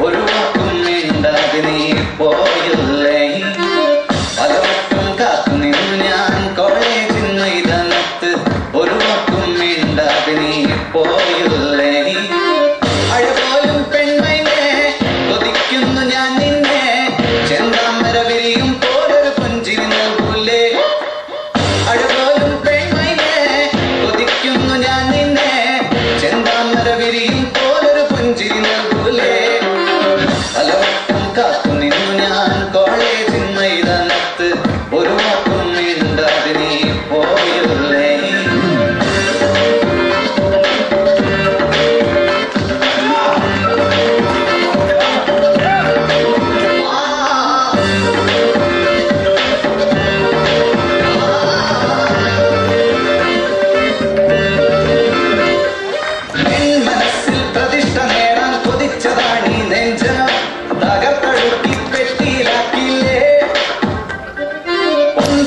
ഒരു വാക്കും മിണ്ടാതെ നീ പോയില്ലേ പലവട്ടം കാത്തു നിന്നു ഞാൻ കോളേജിൽ മൈതാനത്ത് ഒരു വാക്കും മിണ്ടാതെ നീ പോയില്ലേ അഴപോലും പെൺമൈനെ കൊതിക്കുന്നു ഞാൻ നിന്നെ ചെന്താമര വിരിയും പോലൊരു പുഞ്ചിരി നൽകൂലേ അഴപോലും പെൺമൈനെ കൊതിക്കുന്നു ഞാൻ നിന്നെ ചെന്താമര വിരിയും പോലൊരു പുഞ്ചിരി നൽകൂലേ പലവട്ടം കാത്തു നിന്നു ഞാൻ കോളേജിൽ മൈതാനത്ത് ഒരു വാക്കും മിണ്ടാതെ നീ പോയില്ലേ മനസ്സിൽ പ്രതിഷ്ഠ നേടാൻ കൊതിച്ചതാണീ നെഞ്ച തകർത്തഴുക്കി പെട്ടിയിലാക്കില്ലേ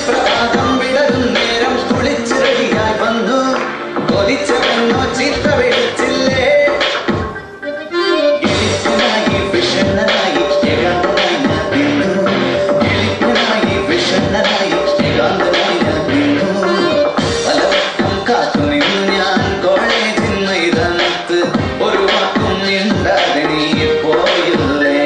പ്രഭാതം വിടരും നേരം കുളിച്ച് റെഡിയായി വന്നു കൊതിച്ചവന്നോ ചിത്ര വിളിച്ചില്ലേ എലിപ്പനായി വിഷണ്ണനായി ഏകാന്തനായി ഞാൻ വീണു എലിപ്പനായി വിഷണ്ണനായി ഏകാന്തനായി ഞാൻ വീണു പലവട്ടം കാത്തു നിന്നു ഞാൻ കോളേജിൽ മൈതാനത്ത് ഒരു വാക്കും മിണ്ടാതെ നീ പോയില്ലേ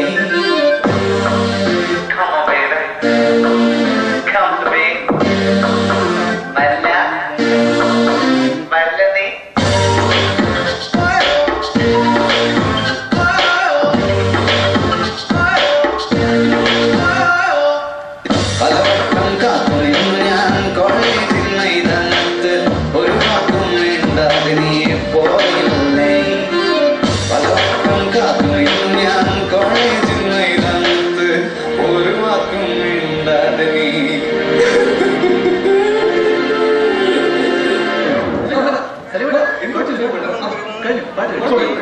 പലവട്ടം കാത്തു നിന്നു ഞാൻ കോളേജിൽ മൈതാനത്ത് ഒരു വാക്കും മിണ്ടാതെ നീ പോയില്ലേ പലവട്ടം കാത്തു നിന്നു ഞാൻ കോളേജിൽ മൈതാനത്ത് ഒരു വാക്കും മിണ്ടാതെ നീ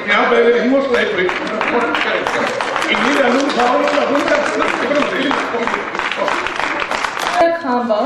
ഞാൻ ഇമോഷണൽ ആയിപ്പോയി ഇനി രണ്ടും ഭാവങ്ങളും അതും combo.